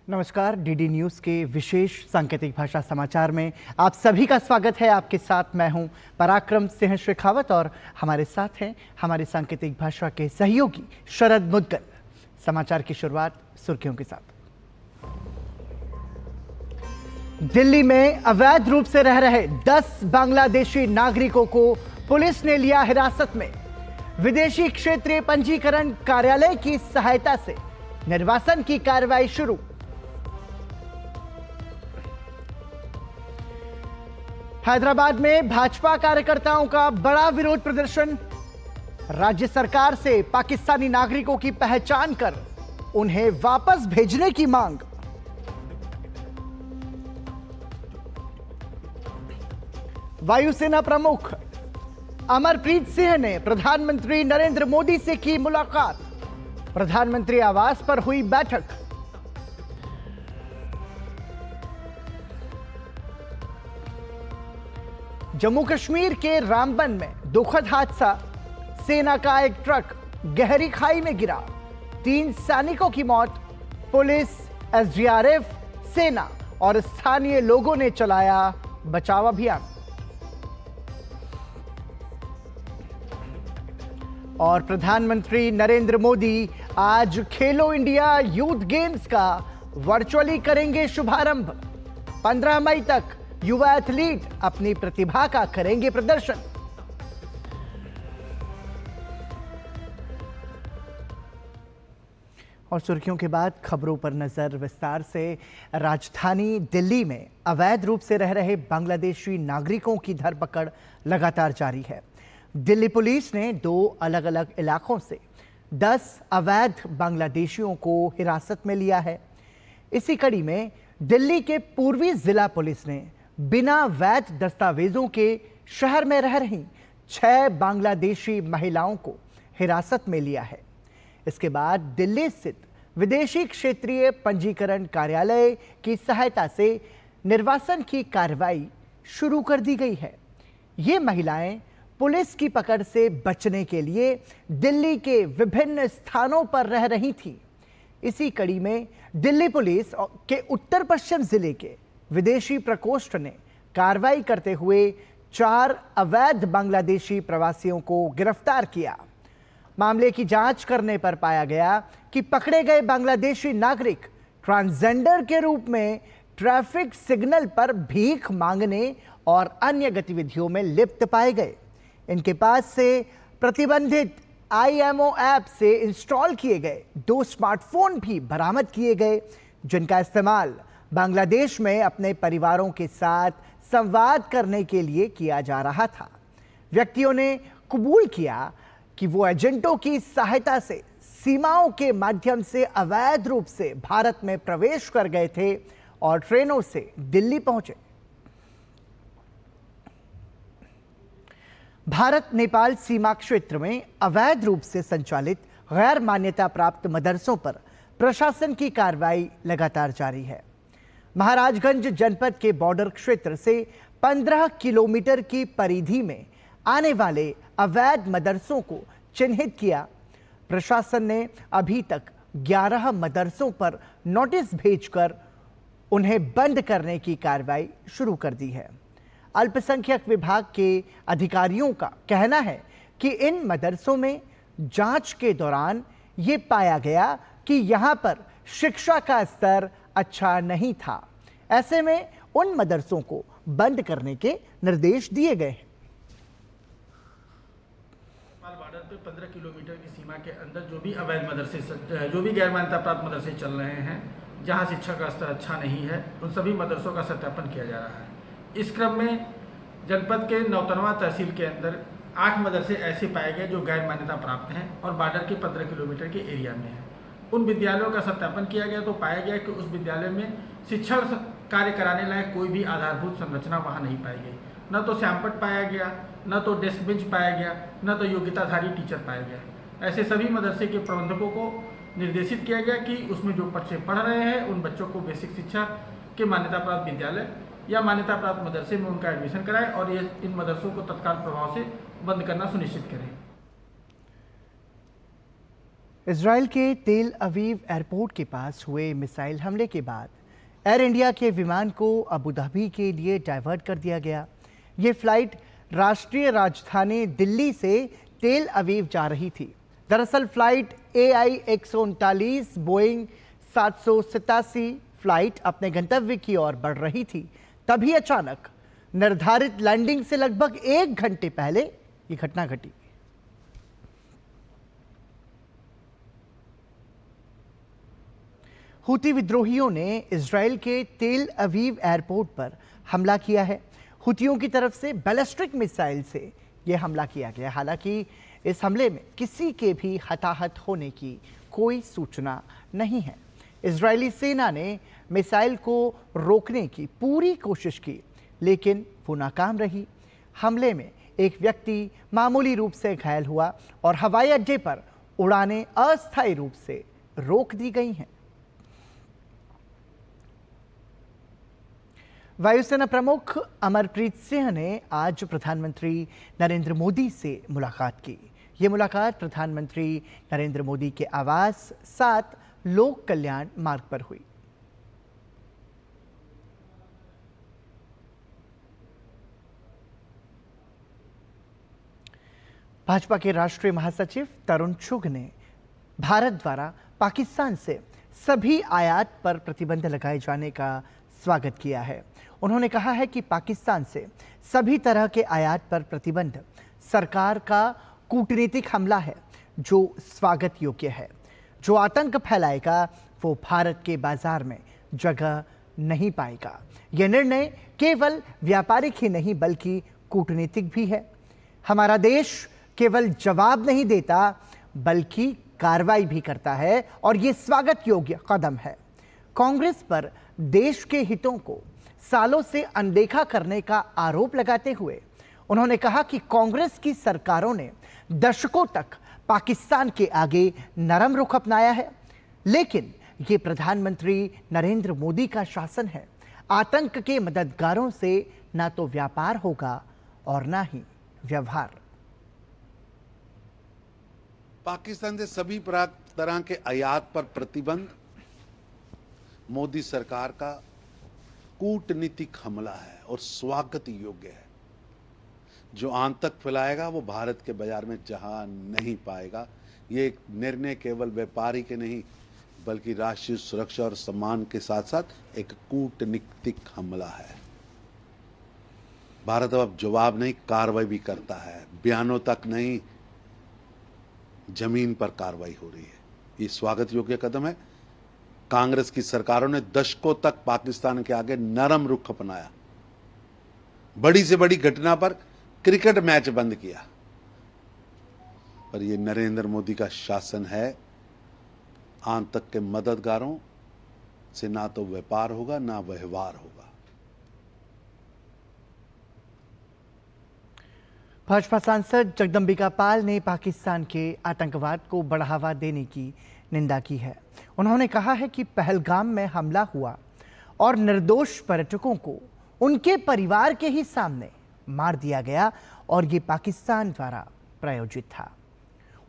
नमस्कार, DD news के विशेष सांकेतिक भाषा समाचार में आप सभी का स्वागत है। आपके साथ मैं हूं पराक्रम सिंह शेखावत और हमारे साथ हैं हमारे सांकेतिक भाषा के सहयोगी शरद मुद्गल। समाचार की शुरुआत सुर्खियों के साथ। दिल्ली में अवैध रूप से रह रहे 10 बांग्लादेशी नागरिकों को पुलिस ने लिया हिरासत में। विदेशी क्षेत्रीय पंजीकरण कार्यालय की सहायता से निर्वासन की कार्रवाई शुरू। हैदराबाद में भाजपा कार्यकर्ताओं का बड़ा विरोध प्रदर्शन। राज्य सरकार से पाकिस्तानी नागरिकों की पहचान कर उन्हें वापस भेजने की मांग। वायुसेना प्रमुख अमरप्रीत सिंह ने प्रधानमंत्री नरेंद्र मोदी से की मुलाकात। प्रधानमंत्री आवास पर हुई बैठक। जम्मू कश्मीर के रामबन में दुखद हादसा। सेना का एक ट्रक गहरी खाई में गिरा। 3 सैनिकों की मौत। पुलिस, एसडीआरएफ, सेना और स्थानीय लोगों ने चलाया बचाव अभियान। और प्रधानमंत्री नरेंद्र मोदी आज खेलो इंडिया यूथ गेम्स का वर्चुअली करेंगे शुभारंभ। 15 मई तक युवा एथलीट अपनी प्रतिभा का करेंगे प्रदर्शन। और सुर्खियों के बाद खबरों पर नजर विस्तार से। राजधानी दिल्ली में अवैध रूप से रह रहे बांग्लादेशी नागरिकों की धरपकड़ लगातार जारी है। दिल्ली पुलिस ने 2 अलग अलग इलाकों से 10 अवैध बांग्लादेशियों को हिरासत में लिया है। इसी कड़ी में दिल्ली के पूर्वी जिला पुलिस ने बिना वैध दस्तावेजों के शहर में रह रही 6 बांग्लादेशी महिलाओं को हिरासत में लिया है। इसके बाद दिल्ली स्थित विदेशी क्षेत्रीय पंजीकरण कार्यालय की सहायता से निर्वासन की कार्रवाई शुरू कर दी गई है। ये महिलाएं पुलिस की पकड़ से बचने के लिए दिल्ली के विभिन्न स्थानों पर रह रही थीं। इसी कड़ी में दिल्ली पुलिस के उत्तर पश्चिम जिले के विदेशी प्रकोष्ठ ने कार्रवाई करते हुए 4 अवैध बांग्लादेशी प्रवासियों को गिरफ्तार किया। मामले की जांच करने पर पाया गया कि पकड़े गए बांग्लादेशी नागरिक ट्रांसजेंडर के रूप में ट्रैफिक सिग्नल पर भीख मांगने और अन्य गतिविधियों में लिप्त पाए गए। इनके पास से प्रतिबंधित IMO ऐप से इंस्टॉल किए गए 2 स्मार्टफोन भी बरामद किए गए, जिनका इस्तेमाल बांग्लादेश में अपने परिवारों के साथ संवाद करने के लिए किया जा रहा था। व्यक्तियों ने कबूल किया कि वो एजेंटों की सहायता से सीमाओं के माध्यम से अवैध रूप से भारत में प्रवेश कर गए थे और ट्रेनों से दिल्ली पहुंचे। भारत नेपाल सीमा क्षेत्र में अवैध रूप से संचालित गैर मान्यता प्राप्त मदरसों पर प्रशासन की कार्रवाई लगातार जारी है। महाराजगंज जनपद के बॉर्डर क्षेत्र से 15 किलोमीटर की परिधि में आने वाले अवैध मदरसों को चिन्हित किया। प्रशासन ने अभी तक 11 मदरसों पर नोटिस भेजकर उन्हें बंद करने की कार्रवाई शुरू कर दी है। अल्पसंख्यक विभाग के अधिकारियों का कहना है कि इन मदरसों में जांच के दौरान ये पाया गया कि यहां पर शिक्षा का स्तर अच्छा नहीं था। ऐसे में उन मदरसों को बंद करने के निर्देश दिए गए हैं। बॉर्डर पे 15 किलोमीटर की सीमा के अंदर जो भी अवैध मदरसे, जो भी गैर मान्यता प्राप्त मदरसे चल रहे हैं, जहां शिक्षा का स्तर अच्छा नहीं है, उन सभी मदरसों का सत्यापन किया जा रहा है। इस क्रम में जनपद के नौतनवा तहसील के अंदर 8 मदरसे ऐसे पाए गए जो गैर मान्यता प्राप्त हैं और बॉर्डर के 15 किलोमीटर के एरिया में हैं। उन विद्यालयों का सत्यापन किया गया तो पाया गया कि उस विद्यालय में शिक्षण कार्य कराने लायक कोई भी आधारभूत संरचना वहाँ नहीं पाई गई। न तो सैंपट पाया गया, न तो डेस्क बेंच पाया गया, न तो योग्यताधारी टीचर पाया गया। ऐसे सभी मदरसे के प्रबंधकों को निर्देशित किया गया कि उसमें जो बच्चे पढ़ रहे हैं उन बच्चों को बेसिक शिक्षा के मान्यता प्राप्त विद्यालय या मान्यता प्राप्त मदरसे में उनका एडमिशन कराएं और ये इन मदरसों को तत्काल प्रभाव से बंद करना सुनिश्चित करें। इजराइल के तेल अवीव एयरपोर्ट के पास हुए मिसाइल हमले के बाद एयर इंडिया के विमान को अबू धाबी के लिए डाइवर्ट कर दिया गया। ये फ्लाइट राष्ट्रीय राजधानी दिल्ली से तेल अवीव जा रही थी। दरअसल फ्लाइट AI 139 बोइंग 787 फ्लाइट अपने गंतव्य की ओर बढ़ रही थी, तभी अचानक निर्धारित लैंडिंग से लगभग 1 घंटे पहले ये घटना घटी। हुती विद्रोहियों ने इजराइल के तेल अवीव एयरपोर्ट पर हमला किया है। हुतियों की तरफ से बैलिस्टिक मिसाइल से यह हमला किया गया। हालांकि इस हमले में किसी के भी हताहत होने की कोई सूचना नहीं है। इजरायली सेना ने मिसाइल को रोकने की पूरी कोशिश की, लेकिन वो नाकाम रही। हमले में एक व्यक्ति मामूली रूप से घायल हुआ और हवाई अड्डे पर उड़ानें अस्थायी रूप से रोक दी गई हैं। वायुसेना प्रमुख अमरप्रीत सिंह ने आज प्रधानमंत्री नरेंद्र मोदी से मुलाकात की। ये मुलाकात प्रधानमंत्री नरेंद्र मोदी के आवास 7 लोक कल्याण मार्ग पर हुई। भाजपा के राष्ट्रीय महासचिव तरुण चुघ ने भारत द्वारा पाकिस्तान से सभी आयात पर प्रतिबंध लगाए जाने का स्वागत किया है। उन्होंने कहा है कि पाकिस्तान से सभी तरह के आयात पर प्रतिबंध सरकार का कूटनीतिक हमला है जो स्वागत योग्य है। जो आतंक फैलाएगा वो भारत के बाजार में जगह नहीं पाएगा। यह निर्णय केवल व्यापारिक ही नहीं बल्कि कूटनीतिक भी है। हमारा देश केवल जवाब नहीं देता बल्कि कार्रवाई भी करता है और ये स्वागत योग्य कदम है। कांग्रेस पर देश के हितों को सालों से अनदेखा करने का आरोप लगाते हुए उन्होंने कहा कि कांग्रेस की सरकारों ने दशकों तक पाकिस्तान के आगे नरम रुख अपनाया है, लेकिन ये प्रधानमंत्री नरेंद्र मोदी का शासन है। आतंक के मददगारों से ना तो व्यापार होगा और ना ही व्यवहार। पाकिस्तान से सभी तरह के आयात पर प्रतिबंध मोदी सरकार का कूटनीतिक हमला है और स्वागत योग्य है। जो आतंक फैलाएगा वो भारत के बाजार में जहां नहीं पाएगा। ये एक निर्णय केवल व्यापारी के नहीं बल्कि राष्ट्रीय सुरक्षा और सम्मान के साथ साथ एक कूटनीतिक हमला है। भारत अब जवाब नहीं कार्रवाई भी करता है। बयानों तक नहीं जमीन पर कार्रवाई हो रही है। ये स्वागत योग्य कदम है। कांग्रेस की सरकारों ने दशकों तक पाकिस्तान के आगे नरम रुख अपनाया। बड़ी से बड़ी घटना पर क्रिकेट मैच बंद किया, पर यह नरेंद्र मोदी का शासन है। आतंक के मददगारों से ना तो व्यापार होगा ना व्यवहार होगा। भाजपा सांसद जगदंबिका पाल ने पाकिस्तान के आतंकवाद को बढ़ावा देने की निंदा की है। उन्होंने कहा है कि पहलगाम में हमला हुआ और निर्दोष पर्यटकों को उनके परिवार के ही सामने मार दिया गया और ये पाकिस्तान द्वारा प्रायोजित था।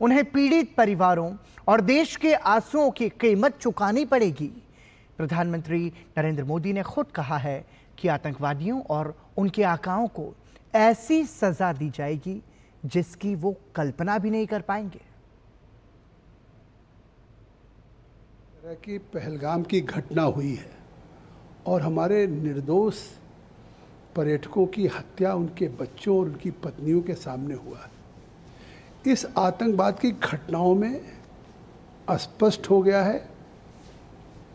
उन्हें पीड़ित परिवारों और देश के आंसुओं की कीमत चुकानी पड़ेगी। प्रधानमंत्री नरेंद्र मोदी ने खुद कहा है कि आतंकवादियों और उनके आकाओं को ऐसी सजा दी जाएगी जिसकी वो कल्पना भी नहीं कर पाएंगे। कि पहलगाम की घटना हुई है और हमारे निर्दोष पर्यटकों की हत्या उनके बच्चों और उनकी पत्नियों के सामने हुआ है। इस आतंकवाद की घटनाओं में स्पष्ट हो गया है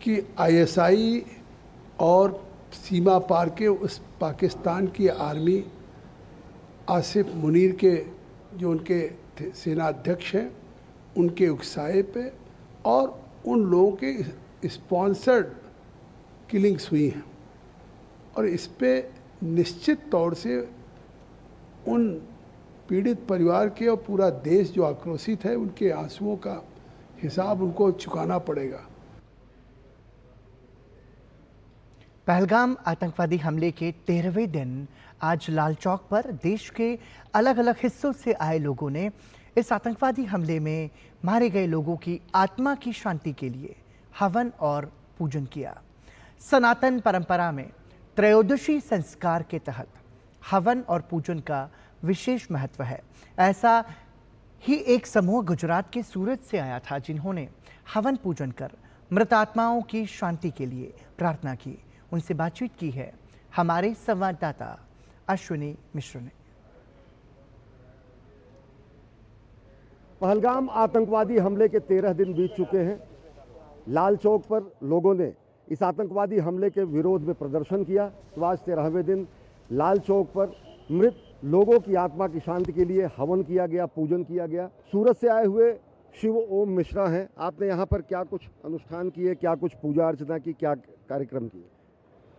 कि ISI और सीमा पार के उस पाकिस्तान की आर्मी आसिफ मुनीर के जो उनके सेना अध्यक्ष हैं उनके उकसावे पे और उन लोगों के स्पॉन्सर्ड किलिंग्स हुई हैं और इस पे निश्चित तौर से उन पीड़ित परिवार के और पूरा देश जो आक्रोशित है उनके आंसुओं का हिसाब उनको चुकाना पड़ेगा। पहलगाम आतंकवादी हमले के 13वें दिन आज लाल चौक पर देश के अलग अलग हिस्सों से आए लोगों ने इस आतंकवादी हमले में मारे गए लोगों की आत्मा की शांति के लिए हवन और पूजन किया। सनातन परंपरा में त्रयोदशी संस्कार के तहत हवन और पूजन का विशेष महत्व है। ऐसा ही एक समूह गुजरात के सूरत से आया था, जिन्होंने हवन पूजन कर मृत आत्माओं की शांति के लिए प्रार्थना की। उनसे बातचीत की है हमारे संवाददाता अश्विनी मिश्र ने। पहलगाम आतंकवादी हमले के 13 दिन बीत चुके हैं। लाल चौक पर लोगों ने इस आतंकवादी हमले के विरोध में प्रदर्शन किया। तो आज 13वें दिन लाल चौक पर मृत लोगों की आत्मा की शांति के लिए हवन किया गया, पूजन किया गया। सूरत से आए हुए शिव ओम मिश्रा हैं। आपने यहाँ पर क्या कुछ अनुष्ठान किए, क्या कुछ पूजा अर्चना की, क्या कार्यक्रम किए?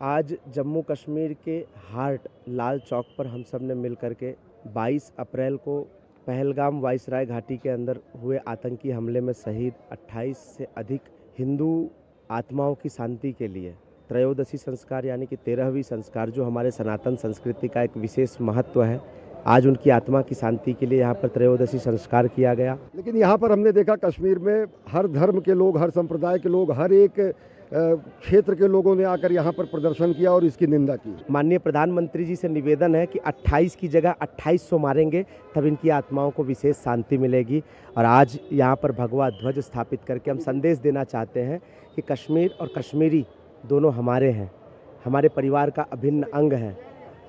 आज जम्मू कश्मीर के हार्ट लाल चौक पर हम सब ने मिल कर के 22 अप्रैल को पहलगाम वायसराय घाटी के अंदर हुए आतंकी हमले में शहीद 28 से अधिक हिंदू आत्माओं की शांति के लिए त्रयोदशी संस्कार यानी कि 13वीं संस्कार, जो हमारे सनातन संस्कृति का एक विशेष महत्व है, आज उनकी आत्मा की शांति के लिए यहाँ पर त्रयोदशी संस्कार किया गया। लेकिन यहाँ पर हमने देखा कश्मीर में हर धर्म के लोग, हर संप्रदाय के लोग, हर एक क्षेत्र के लोगों ने आकर यहाँ पर प्रदर्शन किया और इसकी निंदा की। माननीय प्रधानमंत्री जी से निवेदन है कि 28 की जगह 2800 मारेंगे, तब इनकी आत्माओं को विशेष शांति मिलेगी। और आज यहाँ पर भगवा ध्वज स्थापित करके हम संदेश देना चाहते हैं कि कश्मीर और कश्मीरी दोनों हमारे हैं, हमारे परिवार का अभिन्न अंग है।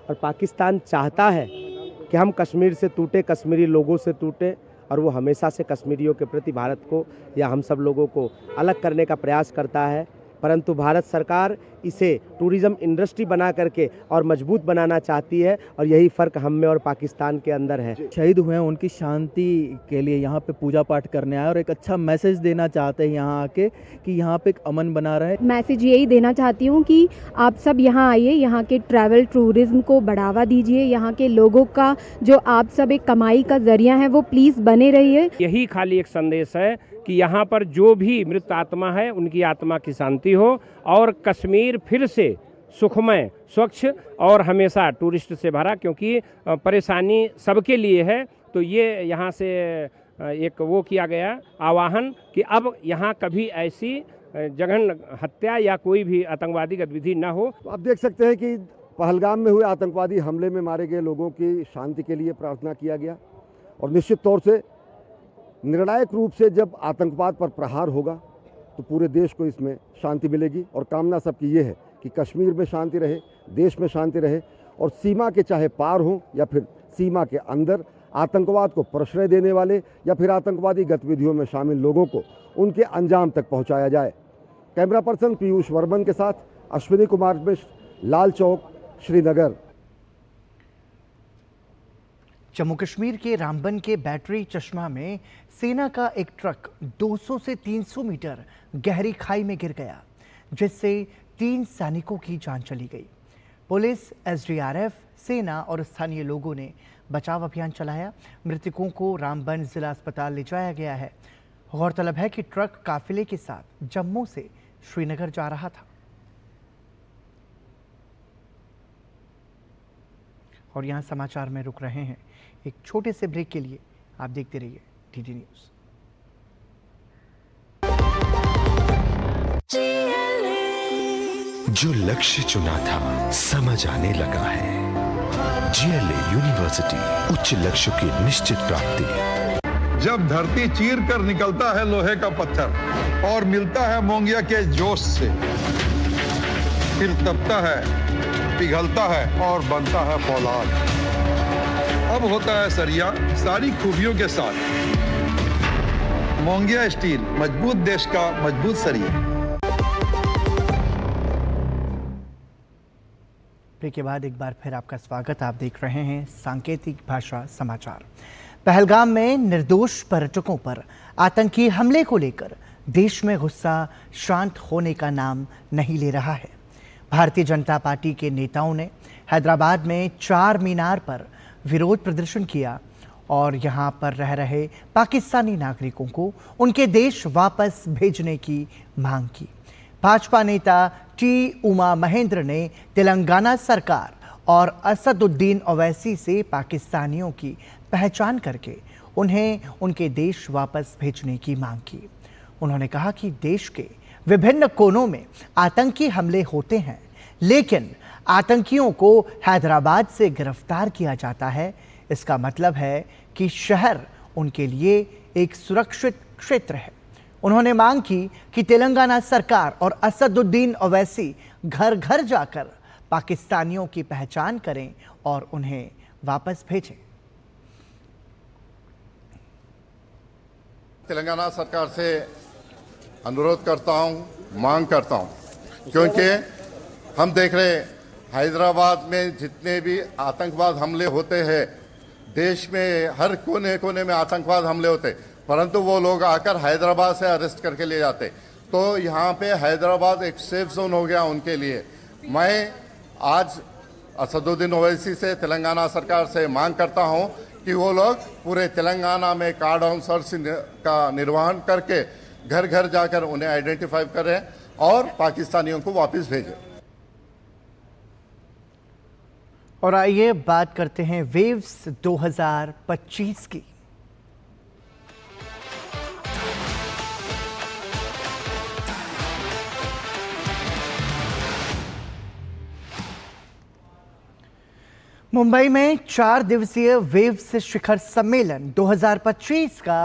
और पाकिस्तान चाहता है कि हम कश्मीर से टूटे, कश्मीरी लोगों से टूटे, और वो हमेशा से कश्मीरियों के प्रति भारत को या हम सब लोगों को अलग करने का प्रयास करता है। परंतु भारत सरकार इसे टूरिज्म इंडस्ट्री बना करके और मजबूत बनाना चाहती है, और यही फ़र्क हम में और पाकिस्तान के अंदर है। शहीद हुए हैं, उनकी शांति के लिए यहाँ पे पूजा पाठ करने आए और एक अच्छा मैसेज देना चाहते हैं यहाँ आके कि यहाँ पे एक अमन बना रहे। मैसेज यही देना चाहती हूँ कि आप सब यहाँ आइए, यहाँ के ट्रैवल टूरिज्म को बढ़ावा दीजिए। यहाँ के लोगों का जो आप सब एक कमाई का जरिया है, वो प्लीज़ बने रहिए। यही खाली एक संदेश है कि यहाँ पर जो भी मृत आत्मा है, उनकी आत्मा की शांति हो और कश्मीर फिर से सुखमय, स्वच्छ और हमेशा टूरिस्ट से भरा, क्योंकि परेशानी सबके लिए है। तो ये यहाँ से एक वो किया गया आह्वान कि अब यहाँ कभी ऐसी जघन्य हत्या या कोई भी आतंकवादी गतिविधि न हो। तो आप देख सकते हैं कि पहलगाम में हुए आतंकवादी हमले में मारे गए लोगों की शांति के लिए प्रार्थना किया गया। और निश्चित तौर से निर्णायक रूप से जब आतंकवाद पर प्रहार होगा तो पूरे देश को इसमें शांति मिलेगी। और कामना सबकी ये है कि कश्मीर में शांति रहे, देश में शांति रहे, और सीमा के चाहे पार हो या फिर सीमा के अंदर आतंकवाद को प्रश्रय देने वाले या फिर आतंकवादी गतिविधियों में शामिल लोगों को उनके अंजाम तक पहुंचाया जाए। कैमरा पर्सन पीयूष वर्मन के साथ अश्विनी कुमार मिश्र, लाल चौक, श्रीनगर। जम्मू कश्मीर के रामबन के बैटरी चश्मा में सेना का एक ट्रक 200 से 300 मीटर गहरी खाई में गिर गया, जिससे 3 सैनिकों की जान चली गई। पुलिस, एसडीआरएफ, सेना और स्थानीय लोगों ने बचाव अभियान चलाया। मृतकों को रामबन जिला अस्पताल ले जाया गया है। गौरतलब है कि ट्रक काफिले के साथ जम्मू से श्रीनगर जा रहा था। और यहाँ समाचार में रुक रहे हैं एक छोटे से ब्रेक के लिए। आप देखते रहिए डीडी न्यूज़। जो लक्ष्य चुना था समझ आने लगा है। जीएलए यूनिवर्सिटी, उच्च लक्ष्य की निश्चित प्राप्ति। जब धरती चीर कर निकलता है लोहे का पत्थर और मिलता है मोंगिया के जोश से, फिर तपता है, पिघलता है और बनता है फौलाद। अब होता है सरिया सारी खूबियों के साथ। मोंगिया स्टील, मजबूत देश का मजबूत सरिया। ब्रेक के बाद एक बार फिर आपका स्वागत। आप देख रहे हैं सांकेतिक भाषा समाचार। पहलगाम में निर्दोष पर्यटकों पर आतंकी हमले को लेकर देश में गुस्सा शांत होने का नाम नहीं ले रहा है। भारतीय जनता पार्टी के नेताओं ने हैदराबाद में 4 मीनार पर विरोध प्रदर्शन किया और यहां पर रह रहे पाकिस्तानी नागरिकों को उनके देश वापस भेजने की मांग की। भाजपा नेता टी उमा महेंद्र ने तेलंगाना सरकार और असदुद्दीन ओवैसी से पाकिस्तानियों की पहचान करके उन्हें उनके देश वापस भेजने की मांग की। उन्होंने कहा कि देश के विभिन्न कोनों में आतंकी हमले होते हैं, लेकिन आतंकियों को हैदराबाद से गिरफ्तार किया जाता है। इसका मतलब है कि शहर उनके लिए एक सुरक्षित क्षेत्र है। उन्होंने मांग की कि तेलंगाना सरकार और असदुद्दीन ओवैसी घर घर जाकर पाकिस्तानियों की पहचान करें और उन्हें वापस भेजें। तेलंगाना सरकार से अनुरोध करता हूं, मांग करता हूं, क्योंकि हम देख रहे हैं हैदराबाद में जितने भी आतंकवाद हमले होते हैं, देश में हर कोने कोने में आतंकवाद हमले होते, परंतु वो लोग आकर हैदराबाद से अरेस्ट करके ले जाते। तो यहाँ पे हैदराबाद एक सेफ जोन हो गया उनके लिए। मैं आज असदुद्दीन ओवैसी से, तेलंगाना सरकार से मांग करता हूं कि वो लोग पूरे तेलंगाना में कार्डाउन सर्च का निर्वहन करके घर घर जाकर उन्हें आइडेंटिफाई करें और पाकिस्तानियों को वापस भेजें। और आइए बात करते हैं वेव्स 2025 की। मुंबई में 4 दिवसीय वेव्स शिखर सम्मेलन 2025 का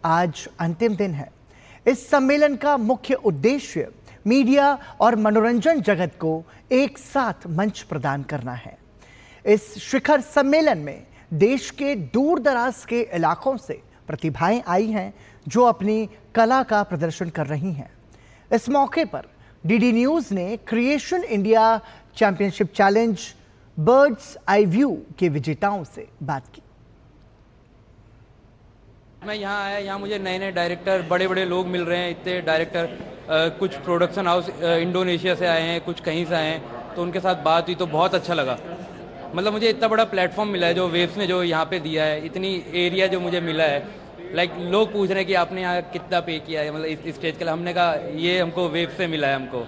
आज अंतिम दिन है। इस सम्मेलन का मुख्य उद्देश्य मीडिया और मनोरंजन जगत को एक साथ मंच प्रदान करना है। इस शिखर सम्मेलन में देश के दूर दराज के इलाकों से प्रतिभाएं आई हैं जो अपनी कला का प्रदर्शन कर रही हैं। इस मौके पर डीडी न्यूज़ ने creation India championship challenge birds eye view के विजेताओं से बात की। मैं यहाँ आया, यहाँ मुझे नए नए डायरेक्टर, बड़े बड़े लोग मिल रहे हैं। इतने डायरेक्टर कुछ प्रोडक्शन हाउस इंडोनेशिया से आए हैं, कुछ कहीं से आए हैं, तो उनके साथ बात हुई तो बहुत अच्छा लगा। मतलब मुझे इतना बड़ा प्लेटफॉर्म मिला है जो वेव्स ने जो यहाँ पे दिया है, इतनी एरिया जो मुझे मिला है। लाइक लोग पूछ रहे हैं कि आपने यहाँ कितना पे किया है, मतलब इस स्टेज के लिए। हमने कहा ये हमको वेव्स से मिला है हमको।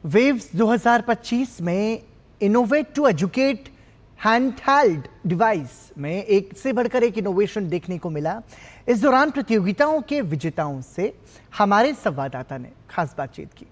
वेव्स 2025 में innovate to educate handheld device में एक से बढ़कर एक इनोवेशन देखने को मिला। इस दौरान प्रतियोगिताओं के विजेताओं से हमारे संवाददाता ने खास बातचीत की।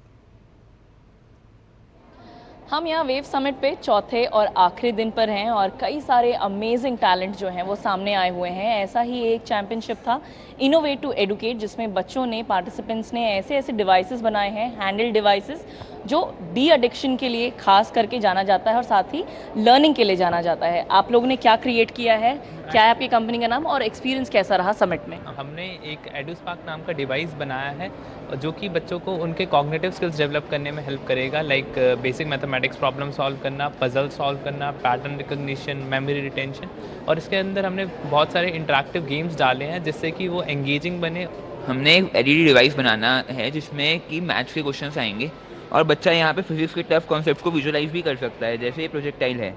हम यहाँ वेव समिट पे चौथे और आखिरी दिन पर हैं और कई सारे अमेजिंग टैलेंट जो हैं वो सामने आए हुए हैं। ऐसा ही एक चैंपियनशिप था इनोवेट टू एडुकेट, जिसमें बच्चों ने, पार्टिसिपेंट्स ने ऐसे ऐसे डिवाइसेस बनाए हैं, हैंडल डिवाइसेस, जो डी एडिक्शन के लिए खास करके जाना जाता है और साथ ही लर्निंग के लिए जाना जाता है। आप लोगों ने क्या क्रिएट किया है, क्या है आपकी कंपनी का नाम और एक्सपीरियंस कैसा रहा समिट में? हमने एक एडुस्पार्क नाम का डिवाइस बनाया है जो कि बच्चों को उनके कॉग्निटिव स्किल्स डेवलप करने में हेल्प करेगा। Like basic mathematics problem solve करना, पजल सॉल्व करना, पैटर्न रिकग्निशन, मेमोरी रिटेंशन। और इसके अंदर हमने बहुत सारे इंटरेक्टिव गेम्स डाले हैं जिससे कि वो एंगेजिंग बने। हमने एक एलईडी डिवाइस बनाना है जिसमें कि मैथ्स के क्वेश्चंस आएंगे और बच्चा यहाँ पे फिजिक्स के टफ कॉन्सेप्ट को विजुअलाइज भी कर सकता है। जैसे ये प्रोजेक्टाइल है,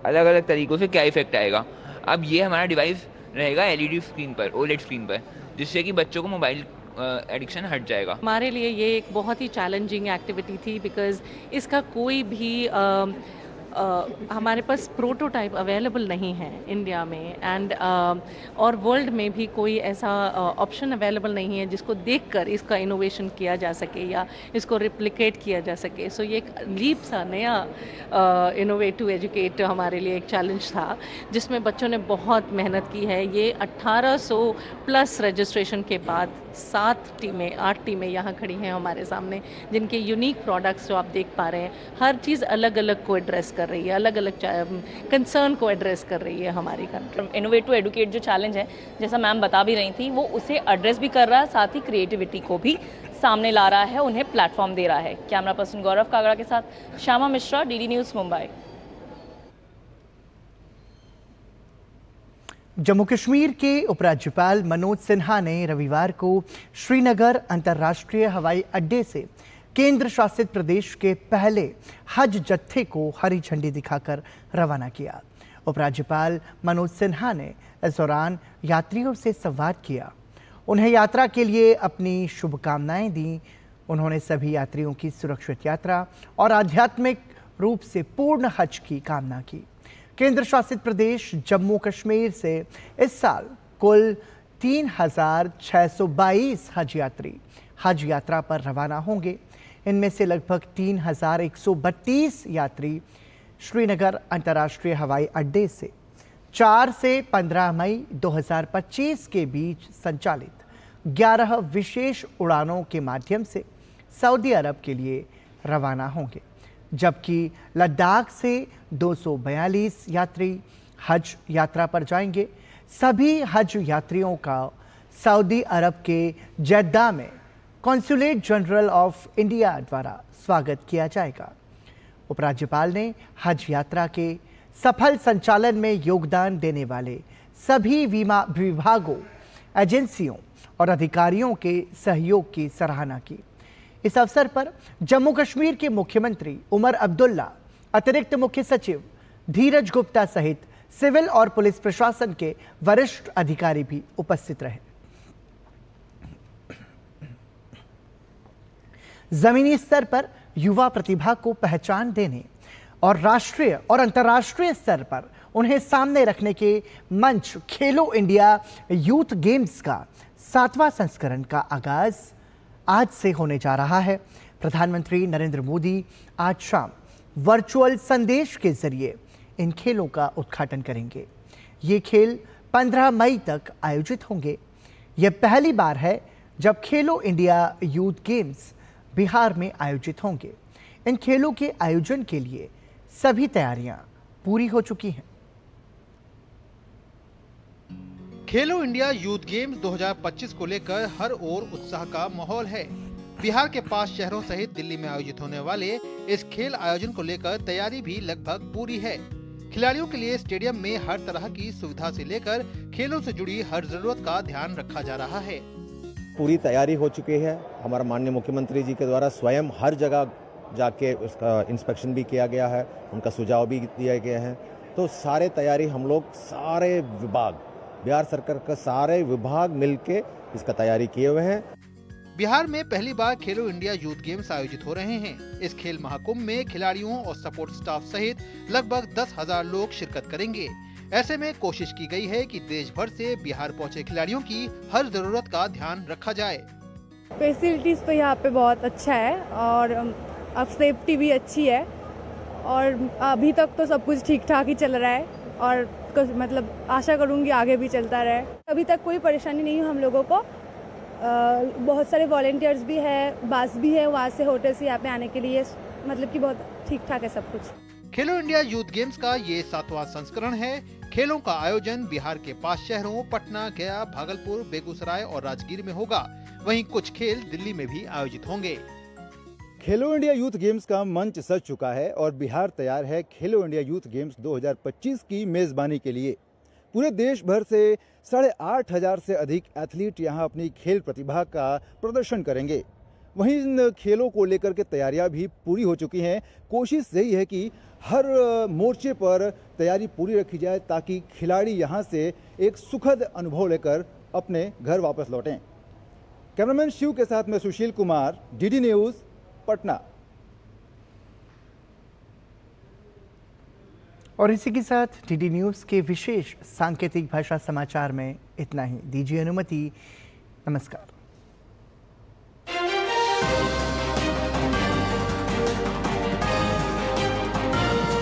अलग अलग तरीक़ों से क्या इफेक्ट आएगा। अब ये हमारा डिवाइस रहेगा एलईडी स्क्रीन पर, ओलेड स्क्रीन पर, जिससे कि बच्चों को मोबाइल एडिक्शन हट जाएगा। हमारे लिए ये एक बहुत ही चैलेंजिंग एक्टिविटी थी बिकॉज़ इसका कोई भी हमारे पास प्रोटोटाइप अवेलेबल नहीं है इंडिया में एंड और वर्ल्ड में भी कोई ऐसा ऑप्शन अवेलेबल नहीं है जिसको देखकर इसका इनोवेशन किया जा सके या इसको रिप्लिकेट किया जा सके। सो ये एक लीप सा नया इनोवेट टू एजुकेट हमारे लिए एक चैलेंज था जिसमें बच्चों ने बहुत मेहनत की है। ये 1800 प्लस रजिस्ट्रेशन के बाद 8 टीमें यहाँ खड़ी हैं हमारे सामने, जिनके यूनिक प्रोडक्ट्स जो आप देख पा रहे हैं, हर चीज़ अलग अलग को एड्रेस कर रही है, अलग अलग कंसर्न को एड्रेस कर रही है हमारी कंट्री। इनोवेट टू एडुकेट जो चैलेंज है, जैसा मैम बता भी रही थी, वो उसे एड्रेस भी कर रहा है, साथ ही क्रिएटिविटी को भी सामने ला रहा है, उन्हें प्लेटफॉर्म दे रहा है। कैमरा पर्सन गौरव कागड़ा के साथ श्यामा मिश्रा, डीडी न्यूज़ मुंबई। जम्मू कश्मीर के उपराज्यपाल मनोज सिन्हा ने रविवार को श्रीनगर अंतर्राष्ट्रीय हवाई अड्डे से केंद्र शासित प्रदेश के पहले हज जत्थे को हरी झंडी दिखाकर रवाना किया। उपराज्यपाल मनोज सिन्हा ने इस दौरान यात्रियों से संवाद किया। उन्हें यात्रा के लिए अपनी शुभकामनाएं दी। उन्होंने सभी यात्रियों की सुरक्षित यात्रा और आध्यात्मिक रूप से पूर्ण हज की कामना की। केंद्र शासित प्रदेश जम्मू कश्मीर से इस साल कुल 3,622 हज यात्री हज यात्रा पर रवाना होंगे। इनमें से लगभग 3,132 यात्री श्रीनगर अंतर्राष्ट्रीय हवाई अड्डे से 4 से 15 मई 2025 के बीच संचालित 11 विशेष उड़ानों के माध्यम से सऊदी अरब के लिए रवाना होंगे, जबकि लद्दाख से 242 यात्री हज यात्रा पर जाएंगे। सभी हज यात्रियों का सऊदी अरब के जेद्दा में कॉन्सुलेट जनरल ऑफ इंडिया द्वारा स्वागत किया जाएगा। उपराज्यपाल ने हज यात्रा के सफल संचालन में योगदान देने वाले सभी विभागों, एजेंसियों और अधिकारियों के सहयोग की सराहना की। इस अवसर पर जम्मू कश्मीर के मुख्यमंत्री उमर अब्दुल्ला, अतिरिक्त मुख्य सचिव धीरज गुप्ता सहित सिविल और पुलिस प्रशासन के वरिष्ठ अधिकारी भी उपस्थित रहे। जमीनी स्तर पर युवा प्रतिभा को पहचान देने और राष्ट्रीय और अंतर्राष्ट्रीय स्तर पर उन्हें सामने रखने के मंच खेलो इंडिया यूथ गेम्स का 7वां संस्करण का आगाज आज से होने जा रहा है। प्रधानमंत्री नरेंद्र मोदी आज शाम वर्चुअल संदेश के जरिए इन खेलों का उद्घाटन करेंगे। ये खेल 15 मई तक आयोजित होंगे। यह पहली बार है जब खेलो इंडिया यूथ गेम्स बिहार में आयोजित होंगे। इन खेलों के आयोजन के लिए सभी तैयारियां पूरी हो चुकी हैं। खेलो इंडिया यूथ गेम्स 2025 को लेकर हर ओर उत्साह का माहौल है। बिहार के 5 शहरों सहित दिल्ली में आयोजित होने वाले इस खेल आयोजन को लेकर तैयारी भी लगभग पूरी है। खिलाड़ियों के लिए स्टेडियम में हर तरह की सुविधा से लेकर खेलों से जुड़ी हर जरूरत का ध्यान रखा जा रहा है। पूरी तैयारी हो चुकी है। हमारा माननीय मुख्यमंत्री जी के द्वारा स्वयं हर जगह जाके उसका इंस्पेक्शन भी किया गया है, उनका सुझाव भी दिए गए हैं। तो सारे तैयारी हम लोग सारे विभाग, बिहार सरकार का सारे विभाग मिलके इसका तैयारी किए हुए हैं। बिहार में पहली बार खेलो इंडिया यूथ गेम्स आयोजित हो रहे हैं। इस खेल महाकुंभ में खिलाड़ियों और सपोर्ट स्टाफ सहित लगभग 10,000 लोग शिरकत करेंगे। ऐसे में कोशिश की गई है कि देश भर से बिहार पहुंचे खिलाड़ियों की हर जरूरत का ध्यान रखा जाए। फैसिलिटीज तो यहाँ पे बहुत अच्छा है और अब सेफ्टी भी अच्छी है और अभी तक तो सब कुछ ठीक ठाक ही चल रहा है और मतलब आशा करूँगी आगे भी चलता रहे। अभी तक कोई परेशानी नहीं है हम लोगों को। बहुत सारे वॉलेंटियर्स भी है, बस भी है वहाँ से होटल से यहाँ पे आने के लिए, मतलब कि बहुत ठीक ठाक है सब कुछ। खेलो इंडिया यूथ गेम्स का ये 7वां संस्करण है। खेलों का आयोजन बिहार के 5 शहरों पटना, गया, भागलपुर, बेगूसराय और राजगीर में होगा। वहीं कुछ खेल दिल्ली में भी आयोजित होंगे। खेलो इंडिया यूथ गेम्स का मंच सज चुका है और बिहार तैयार है खेलो इंडिया यूथ गेम्स 2025 की मेजबानी के लिए। पूरे देश भर से 8,500 से अधिक एथलीट यहां अपनी खेल प्रतिभा का प्रदर्शन करेंगे। वहीं इन खेलों को लेकर के तैयारियां भी पूरी हो चुकी हैं। कोशिश यही है कि हर मोर्चे पर तैयारी पूरी रखी जाए ताकि खिलाड़ी यहां से एक सुखद अनुभव लेकर अपने घर वापस लौटें। कैमरामैन शिव के साथ मैं सुशील कुमार, डीडी न्यूज़, पटना। और इसी के साथ डीडी न्यूज़ के विशेष सांकेतिक भाषा समाचार में इतना ही। दीजिए अनुमति। नमस्कार।